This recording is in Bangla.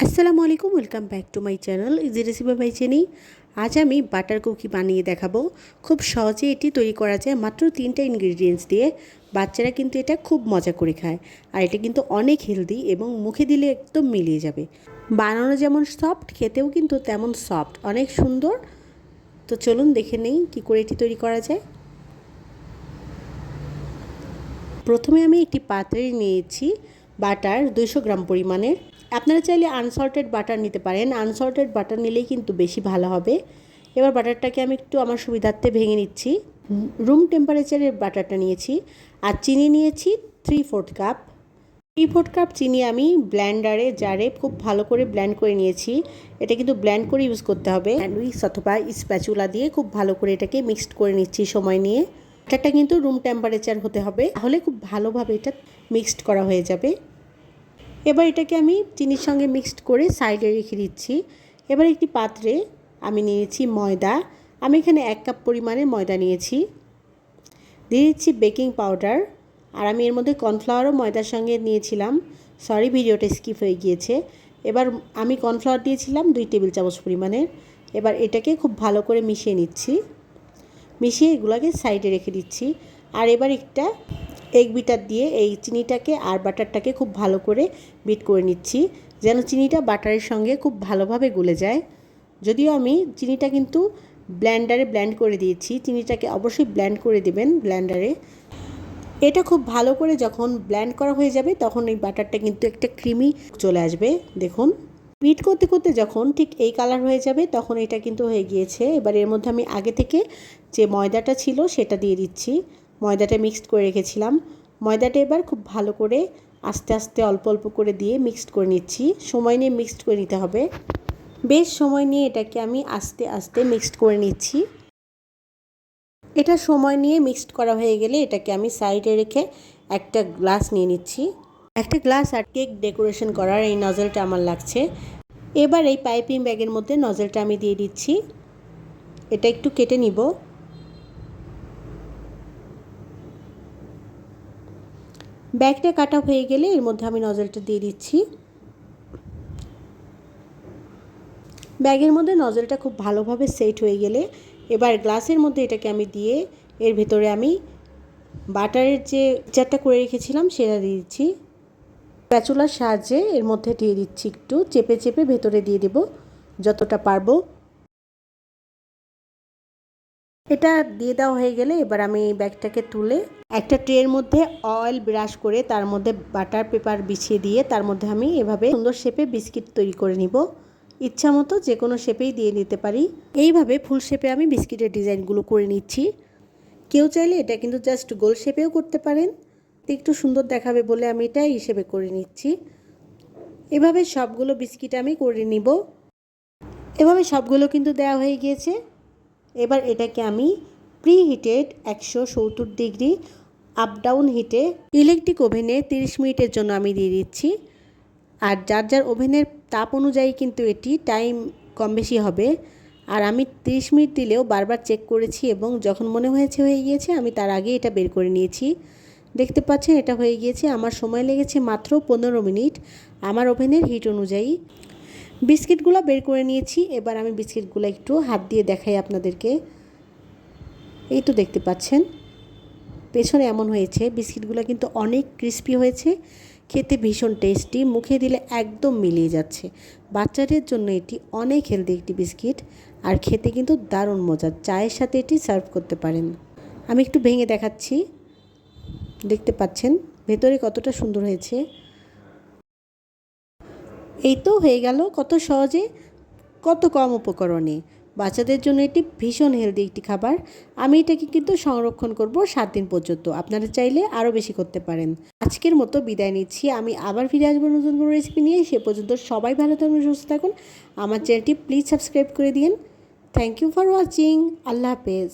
আসসালামু আলাইকুম, welcome back to my channel easy recipe by Cheni. আজ আমি বাটার কুকি বানিয়ে দেখাবো। খুব সহজে এটি তৈরি করা যায় মাত্র 3টা ইনগ্রিডিয়েন্টস দিয়ে। বাচ্চারা কিন্তু এটা খুব মজা করে খায়, আর এটা কিন্তু অনেক হেলদি এবং মুখে দিলে একদম মিলিয়ে যাবে। বানানো যেমন সফট, খেতেও কিন্তু তেমন সফট, অনেক সুন্দর। তো চলুন দেখে নেই কী করে এটি তৈরি করা যায়। প্রথমে আমি একটি পাত্রে নিয়েছি বাটার 200 গ্রাম পরিমাণের। আপনারা চাইলে আনসল্টেড বাটার নিতে পারেন, আনসল্টেড বাটার নিলেই কিন্তু বেশি ভালো হবে। এবার বাটারটাকে আমি একটু আমার সুবিধার্থে ভেঙে নিচ্ছি। রুম টেম্পারেচারের বাটারটা নিয়েছি। আর চিনি নিয়েছি 3/4 কাপ। 3/4 কাপ চিনি আমি ব্লেন্ডারে জারে খুব ভালো করে ব্লেন্ড করে নিয়েছি। এটা কিন্তু ব্লেন্ড করে ইউজ করতে হবে। হ্যান্ড উইক্স অথবা স্প্যাচুলা দিয়ে খুব ভালো করে এটাকে মিক্সড করে নিচ্ছি সময় নিয়ে। এটা কিন্তু রুম টেম্পারেচার হতে হবে, তাহলে খুব ভালোভাবে এটা মিক্সড করা হয়ে যাবে। এবার এটাকে আমি চিনির সঙ্গে মিক্সড করে সাইডে রেখে দিচ্ছি। এবার একটি পাত্রে আমি নিয়েছি ময়দা। আমি এখানে 1 কাপ পরিমাণে ময়দা নিয়েছি। দিয়ে দিচ্ছি বেকিং পাউডার। আর আমি এর মধ্যে কর্নফ্লাওয়ারও ময়দার সঙ্গে নিয়েছিলাম, সরি ভিডিওটা স্কিপ হয়ে গিয়েছে। এবার আমি কর্নফ্লাওয়ার দিয়েছিলাম 2 টেবিল চামচ পরিমাণের। এবার এটাকে খুব ভালো করে মিশিয়ে নিচ্ছি। মিশিয়ে এগুলোকে সাইডে রেখে দিচ্ছি। আর এবার একটা এগ বিটার দিয়ে এই চিনিটাকে আর বাটারটাকে খুব ভালো করে বিট করে নিচ্ছি, যেন চিনিটা বাটারের সঙ্গে খুব ভালোভাবে গলে যায়। যদিও আমি চিনিটা কিন্তু ব্লেন্ডারে ব্লেন্ড করে দিয়েছি, চিনিটাকে অবশ্যই ব্লেন্ড করে দেবেন ব্লেন্ডারে। এটা খুব ভালো করে যখন ব্লেন্ড করা হয়ে যাবে তখন এই বাটারটা কিন্তু একটা ক্রিমি চলে আসবে। দেখুন, বিট করতে করতে যখন ঠিক এই কালার হয়ে যাবে তখন এটা কিন্তু হয়ে গিয়েছে। এবার এর মধ্যে আমি আগে থেকে যে ময়দাটা ছিল সেটা দিয়ে দিচ্ছি। ময়দাটা মিক্সড করে রেখেছিলাম। ময়দাটা এবার খুব ভালো করে আস্তে আস্তে অল্প অল্প করে দিয়ে মিক্সড করে নিচ্ছি। সময় নিয়ে মিক্সড করে নিতে হবে। বেশ সময় নিয়ে এটাকে আমি আস্তে আস্তে মিক্সড করে নিচ্ছি। এটা সময় নিয়ে মিক্সড করা হয়ে গেলে এটাকে আমি সাইডে রেখে একটা গ্লাস নিয়ে নিচ্ছি। একটা গ্লাস আর কেক ডেকোরেশন করার এই নজলটা আমার লাগছে। এবার এই পাইপিং ব্যাগের মধ্যে নজলটা আমি দিয়ে দিচ্ছি। এটা একটু কেটে নিব। ব্যাগটা কাটা হয়ে গেলে এর মধ্যে আমি নজলটা দিয়ে দিচ্ছি। ব্যাগের মধ্যে নজলটা খুব ভালোভাবে সেট হয়ে গেলে এবার গ্লাসের মধ্যে এটাকে আমি দিয়ে এর ভেতরে আমি বাটারের যে মিক্সচারটা করে রেখেছিলাম সেটা দিয়ে দিচ্ছি। স্প্যাচুলার সাহায্যে এর মধ্যে দিয়ে দিচ্ছি, একটু চেপে চেপে ভেতরে দিয়ে দেব যতটা পারবো। এটা দিয়ে দেওয়া হয়ে গেলে এবার আমি ব্যাগটাকে তুলে একটা ট্রের মধ্যে অয়েল ব্রাশ করে তার মধ্যে বাটার পেপার বিছিয়ে দিয়ে তার মধ্যে আমি এভাবে সুন্দর শেপে বিস্কিট তৈরি করে নিব। ইচ্ছা মতো যে কোনো শেপেই দিয়ে নিতে পারি। এইভাবে ফুল শেপে আমি বিস্কিটের ডিজাইনগুলো করে নিচ্ছি। কেউ চাইলে এটা কিন্তু জাস্ট গোল শেপেও করতে পারেন, একটু সুন্দর দেখাবে বলে আমি এটা এই শেপে করে নিচ্ছি। এভাবে সবগুলো বিস্কিট আমি করে নিব। এভাবে সবগুলো কিন্তু দেওয়া হয়ে গিয়েছে। এবার এটাকে আমি প্রিহিটেড 170 ডিগ্রি আপ ডাউন হিটে ইলেকট্রিক ওভেনে 30 মিনিটের জন্য আমি দিয়ে দিচ্ছি। আর যার যার ওভেনের তাপ অনুযায়ী কিন্তু এটি টাইম কম বেশি হবে। আর আমি 30 মিনিট দিলেও বারবার চেক করেছি এবং যখন মনে হয়েছে হয়ে গিয়েছে আমি তার আগে এটা বের করে নিয়েছি। দেখতে পাচ্ছেন এটা হয়ে গিয়েছে। আমার সময় লেগেছে মাত্র 15 মিনিট আমার ওভেনের হিট অনুযায়ী। বিস্কিটগুলো বের করে নিয়েছি। এবার আমি বিস্কিটগুলো একটু হাত দিয়ে দেখাই আপনাদেরকে। এই তো দেখতে পাচ্ছেন পেছনে এমন হয়েছে। বিস্কিটগুলো কিন্তু অনেক ক্রিস্পি হয়েছে, খেতে ভীষণ টেস্টি, মুখে দিলে একদম মিলিয়ে যাচ্ছে। বাচ্চাদের জন্য এটি অনেক হেলদি একটি বিস্কিট, আর খেতে কিন্তু দারুণ মজার। চায়ের সাথে এটি সার্ভ করতে পারেন। আমি একটু ভেঙে দেখাচ্ছি, দেখতে পাচ্ছেন ভেতরে কতটা সুন্দর হয়েছে। এই তো হয়ে গেল, কত সহজে, কত কম উপকরণে। বাচ্চাদের জন্য এটি ভীষণ হেলদি একটি খাবার। আমি এটাকে কিন্তু সংরক্ষণ করব 7 দিন পর্যন্ত। আপনারা চাইলে আরও বেশি করতে পারেন। আজকের মতো বিদায় নিচ্ছি। আমি আবার ফিরে আসবো নতুন কোনো রেসিপি নিয়ে। সে পর্যন্ত সবাই ভালো থাকুন, সুস্থ থাকুন। আমার চ্যানেলটি প্লিজ সাবস্ক্রাইব করে দিন। Thank you for watching. আল্লাহ হাফেজ।